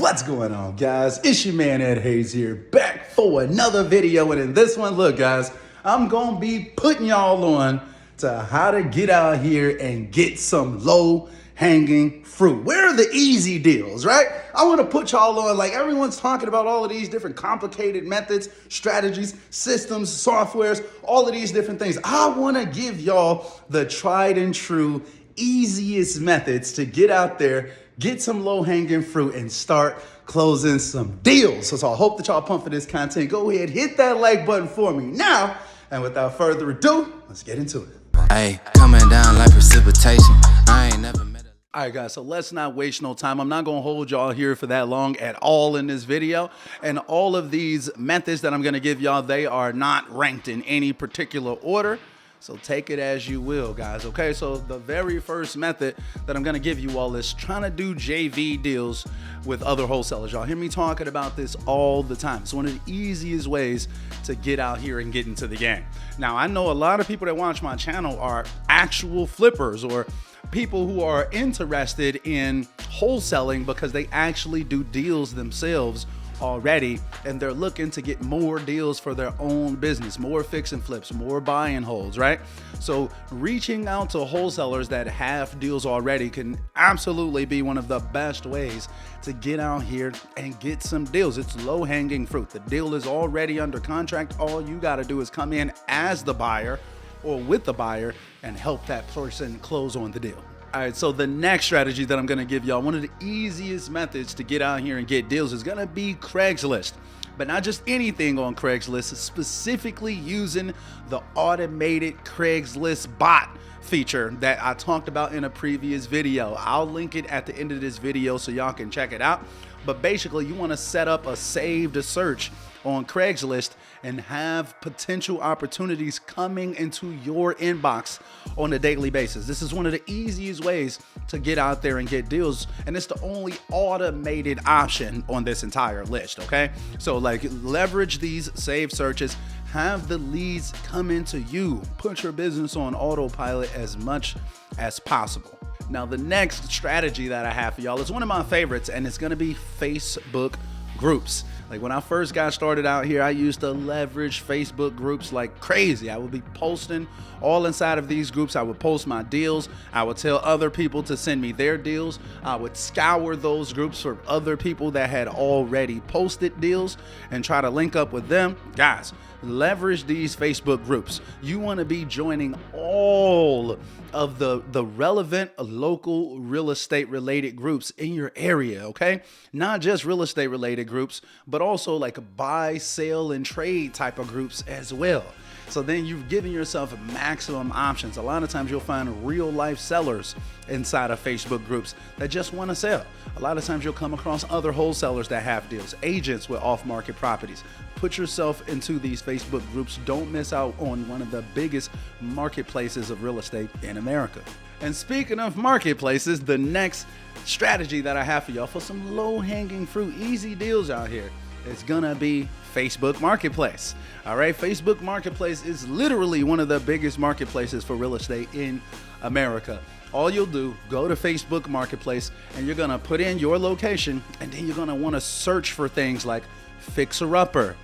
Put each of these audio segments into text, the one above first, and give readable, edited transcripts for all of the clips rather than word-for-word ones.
What's going on, guys? It's your man Ed Hayes here, back for another video. And in this one, look, guys, I'm gonna be putting y'all on to how to get out here and get some low hanging fruit. Where are the easy deals, right? I want to put y'all on, like, everyone's talking about all of these different complicated methods, strategies, systems, softwares, all of these different things. I want to give y'all the tried and true easiest methods to get out there, get some low-hanging fruit, and start closing some deals. So I hope that y'all pumped for this content. Go ahead, hit that like button for me now. And without further ado, let's get into it. Hey, coming down like precipitation. I ain't never met a... All right, guys, so let's not waste no time. I'm not going to hold y'all here for that long at all in this video. And all of these methods that I'm going to give y'all, they are not ranked in any particular order. So take it as you will, guys, okay? So the very first method that I'm gonna give you all is trying to do JV deals with other wholesalers. Y'all hear me talking about this all the time. It's one of the easiest ways to get out here and get into the game. Now, I know a lot of people that watch my channel are actual flippers or people who are interested in wholesaling because they actually do deals themselves already, and they're looking to get more deals for their own business, more fix and flips, more buy and holds, right? So reaching out to wholesalers that have deals already can absolutely be one of the best ways to get out here and get some deals. It's low-hanging fruit. The deal is already under contract. All you got to do is come in as the buyer or with the buyer and help that person close on the deal. All right, so the next strategy that I'm gonna give y'all, one of the easiest methods to get out here and get deals is gonna be Craigslist. But not just anything on Craigslist, specifically using the automated Craigslist bot feature that I talked about in a previous video. I'll link it at the end of this video so y'all can check it out. But basically, you wanna set up a saved search on Craigslist and have potential opportunities coming into your inbox on a daily basis. This is one of the easiest ways to get out there and get deals, and it's the only automated option on this entire list, okay? So like, leverage these saved searches, have the leads come into you, put your business on autopilot as much as possible. Now, the next strategy that I have for y'all is one of my favorites, and it's gonna be Facebook groups. Like, when I first got started out here, I used to leverage Facebook groups like crazy. I would be posting all inside of these groups. I would post my deals. I would tell other people to send me their deals. I would scour those groups for other people that had already posted deals and try to link up with them. Guys, leverage these Facebook groups. You want to be joining all of the relevant local real estate related groups in your area, okay? Not just real estate related groups, but also like buy, sell, and trade type of groups as well. So then you've given yourself maximum options. A lot of times you'll find real life sellers inside of Facebook groups that just want to sell. A lot of times you'll come across other wholesalers that have deals, agents with off-market properties. Put yourself into these Facebook groups. Don't miss out on one of the biggest marketplaces of real estate in America. And speaking of marketplaces, the next strategy that I have for y'all for some low-hanging fruit, easy deals out here, is gonna be Facebook Marketplace. All right, Facebook Marketplace is literally one of the biggest marketplaces for real estate in America. All you'll do, go to Facebook Marketplace, and you're gonna put in your location, and then you're gonna wanna search for things like fixer-upper,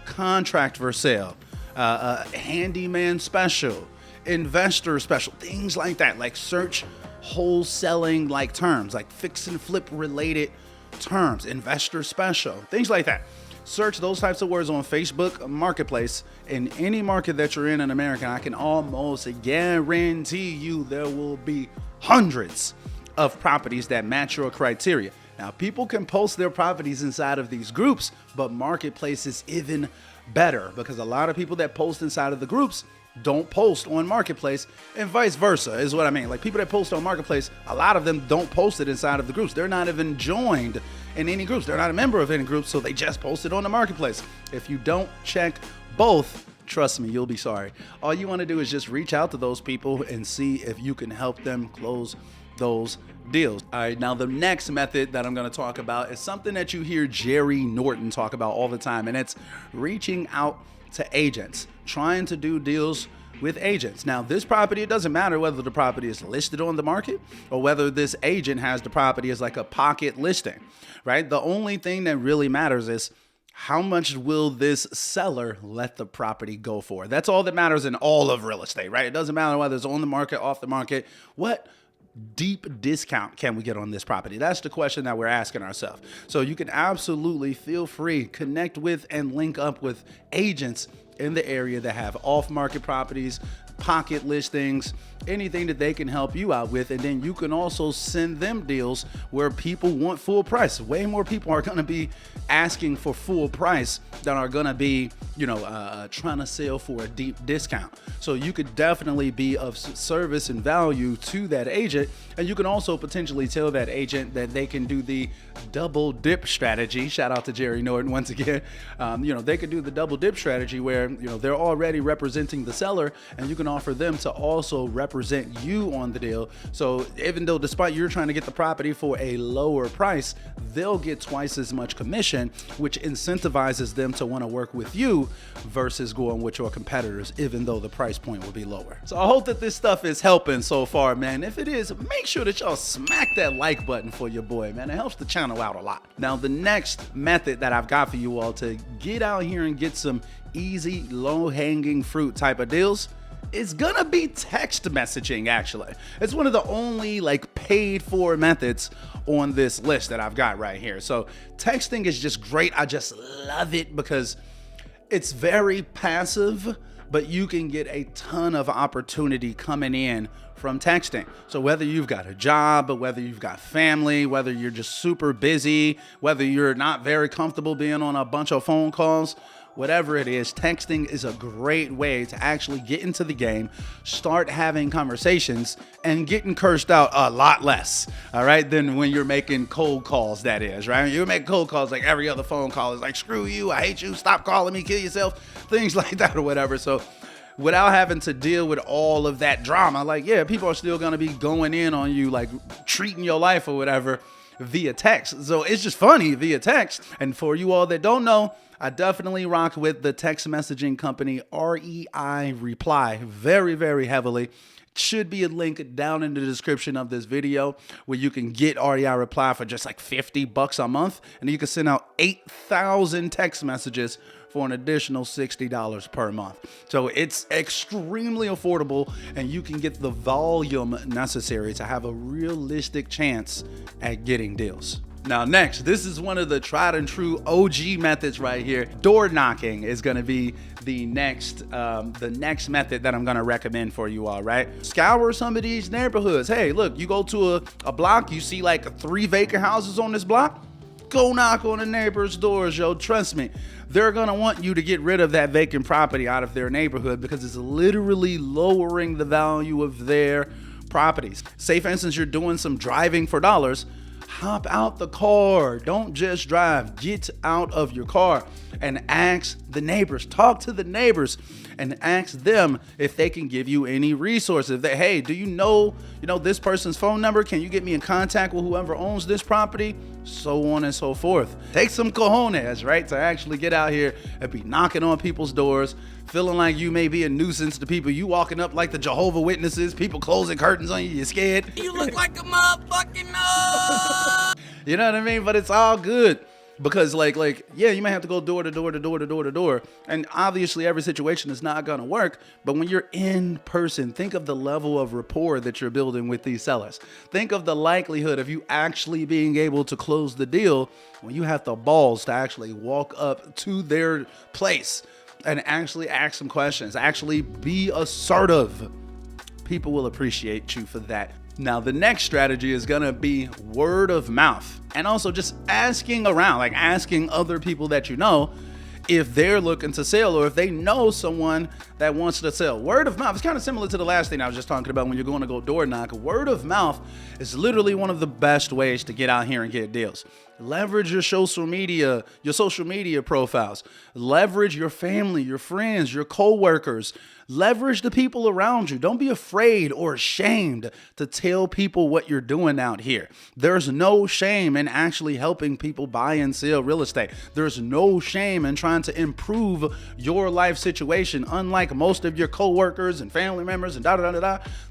contract for sale, handyman special, investor special, things like that. Like, search wholesaling like terms, like fix and flip related terms, investor special, things like that. Search those types of words on Facebook Marketplace in any market that you're in America. I can almost guarantee you there will be hundreds of properties that match your criteria. Now, people can post their properties inside of these groups, but Marketplace is even better because a lot of people that post inside of the groups don't post on Marketplace, and vice versa is what I mean. Like, people that post on Marketplace, a lot of them don't post it inside of the groups. They're not even joined in any groups. They're not a member of any groups, so they just post it on the Marketplace. If you don't check both, trust me, you'll be sorry. All you want to do is just reach out to those people and see if you can help them close those deals. All right, now the next method that I'm going to talk about is something that you hear Jerry Norton talk about all the time, and it's reaching out to agents, trying to do deals with agents. Now, this property, it doesn't matter whether the property is listed on the market or whether this agent has the property as like a pocket listing, right? The only thing that really matters is how much will this seller let the property go for? That's all that matters in all of real estate, right? It doesn't matter whether it's on the market, off the market. What deep discount can we get on this property? That's the question that we're asking ourselves. So you can absolutely feel free, connect with and link up with agents in the area that have off-market properties, pocket listings, anything that they can help you out with. And then you can also send them deals where people want full price. Way more people are going to be asking for full price than are going to be, trying to sell for a deep discount. So you could definitely be of service and value to that agent. And you can also potentially tell that agent that they can do the double dip strategy. Shout out to Jerry Norton once again. They could do the double dip strategy where, they're already representing the seller and you can offer them to also represent you on the deal. So even though despite you're trying to get the property for a lower price, they'll get twice as much commission, which incentivizes them to want to work with you versus going with your competitors, even though the price point will be lower. So I hope that this stuff is helping so far, man. If it is, make sure that y'all smack that like button for your boy, man. It helps the channel out a lot. Now, the next method that I've got for you all to get out here and get some easy, low-hanging fruit type of deals, it's gonna be text messaging. Actually, it's one of the only paid for methods on this list that I've got right here. So texting is just great. I just love it because it's very passive, but you can get a ton of opportunity coming in from texting. So whether you've got a job, or whether you've got family, whether you're just super busy, whether you're not very comfortable being on a bunch of phone calls, whatever it is, texting is a great way to actually get into the game, start having conversations, and getting cursed out a lot less, all right, than when you're making cold calls, that is, right? You make cold calls like every other phone call is like, screw you, I hate you, stop calling me, kill yourself, things like that or whatever. So without having to deal with all of that drama, people are still going to be going in on you, treating your life or whatever via text. So it's just funny via text. And for you all that don't know, I definitely rock with the text messaging company REI Reply very, very heavily. Should be a link down in the description of this video where you can get REI Reply for just $50 a month. And you can send out 8,000 text messages for an additional $60 per month. So it's extremely affordable and you can get the volume necessary to have a realistic chance at getting deals. Now next, this is one of the tried and true OG methods right here. Door knocking is gonna be the next method that I'm gonna recommend for you all, right? Scour some of these neighborhoods. Hey, look, you go to a block, you see 3 vacant houses on this block, go knock on the neighbors' doors, yo. Trust me, they're gonna want you to get rid of that vacant property out of their neighborhood because it's literally lowering the value of their properties. Say for instance, you're doing some driving for dollars, hop out the car. Don't just drive. Get out of your car and ask the neighbors. Talk to the neighbors and ask them if they can give you any resources. That, hey, do you know this person's phone number? Can you get me in contact with whoever owns this property? So on and so forth. Take some cojones, right, to actually get out here and be knocking on people's doors, feeling like you may be a nuisance to people. You walking up like the Jehovah's Witnesses, people closing curtains on you, you're scared. You look like a motherfucking You know what I mean? But it's all good because you may have to go door to door to door to door to door. And obviously every situation is not gonna work. But when you're in person, think of the level of rapport that you're building with these sellers. Think of the likelihood of you actually being able to close the deal when you have the balls to actually walk up to their place and actually ask some questions, actually be assertive. People will appreciate you for that. Now, the next strategy is gonna be word of mouth and also just asking around, asking other people that you know if they're looking to sell or if they know someone that wants to sell. Word of mouth is kind of similar to the last thing I was just talking about when you're going to go door knock. Word of mouth is literally one of the best ways to get out here and get deals. Leverage your social media profiles. Leverage your family, your friends, your coworkers. Leverage the people around you. Don't be afraid or ashamed to tell people what you're doing out here. There's no shame in actually helping people buy and sell real estate. There's no shame in trying to improve your life situation. Unlike most of your coworkers and family members and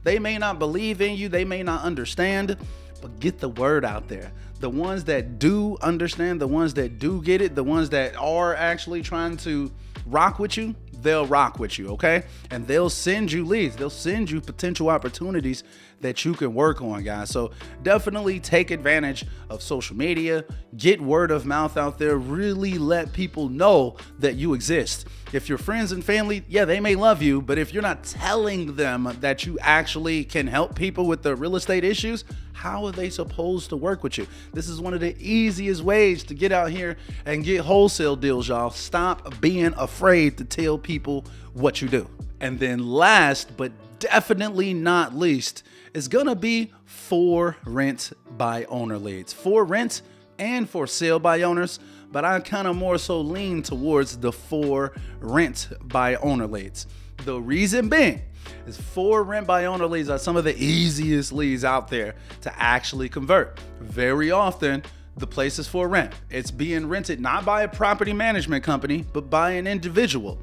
they may not believe in you, they may not understand, but get the word out there. The ones that do understand, the ones that do get it, the ones that are actually trying to rock with you, they'll rock with you, okay? And they'll send you leads. They'll send you potential opportunities that you can work on, guys. So definitely take advantage of social media, get word of mouth out there, really let people know that you exist. If your friends and family, yeah, they may love you, but if you're not telling them that you actually can help people with their real estate issues, how are they supposed to work with you? This is one of the easiest ways to get out here and get wholesale deals, y'all. Stop being afraid to tell people what you do. And then last, but definitely not least, is gonna be for rent by owner leads. For rent and for sale by owners, but I kind of more so lean towards the for rent by owner leads. The reason being is for rent by owner leads are some of the easiest leads out there to actually convert. Very often, the place is for rent. It's being rented not by a property management company, but by an individual.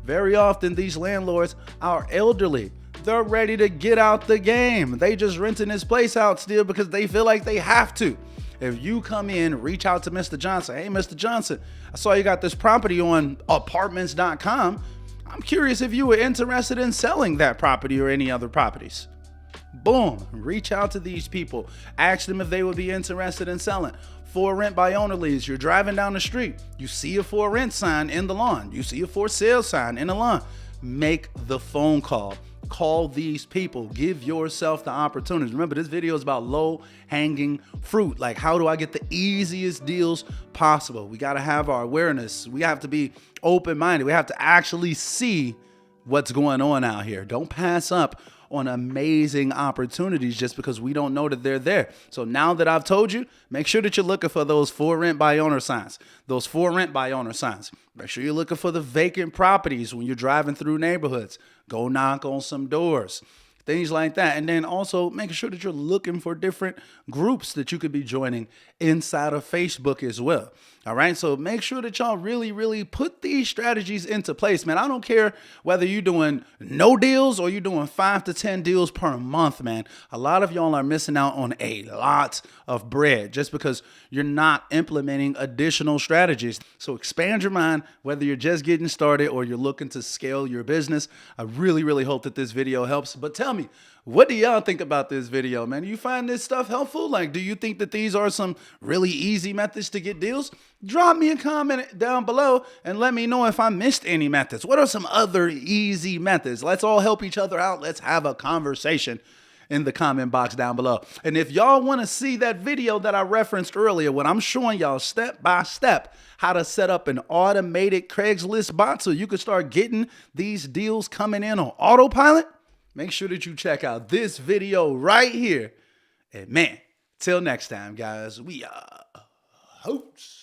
Very often, these landlords are elderly. They're ready to get out the game. They just renting this place out still because they feel like they have to. If you come in, reach out to Mr. Johnson. Hey, Mr. Johnson, I saw you got this property on apartments.com. I'm curious if you were interested in selling that property or any other properties. Boom, reach out to these people. Ask them if they would be interested in selling. For rent by owner leads, you're driving down the street. You see a for rent sign in the lawn. You see a for sale sign in the lawn. Make the phone call. Call these people. Give yourself the opportunity. Remember, this video is about low hanging fruit. Like, how do I get the easiest deals possible? We got to have our awareness. We have to be open-minded. We have to actually see what's going on out here. Don't pass up on amazing opportunities just because we don't know that they're there. So now that I've told you, make sure that you're looking for those for rent by owner signs. Those for rent by owner signs. Make sure you're looking for the vacant properties when you're driving through neighborhoods. Go knock on some doors. Things like that. And then also making sure that you're looking for different groups that you could be joining inside of Facebook as well. All right. So make sure that y'all really, really put these strategies into place, man. I don't care whether you're doing no deals or you're doing 5 to 10 deals per month, man. A lot of y'all are missing out on a lot of bread just because you're not implementing additional strategies. So expand your mind, whether you're just getting started or you're looking to scale your business. I really, really hope that this video helps. But tell me, what do y'all think about this video, man? Do you find this stuff helpful? Like, do you think that these are some really easy methods to get deals? Drop me a comment down below and let me know if I missed any methods. What are some other easy methods? Let's all help each other out. Let's have a conversation in the comment box down below. And if y'all want to see that video that I referenced earlier, when I'm showing y'all step by step how to set up an automated Craigslist bot so you can start getting these deals coming in on autopilot, make sure that you check out this video right here. And man, till next time, guys, we are hosts.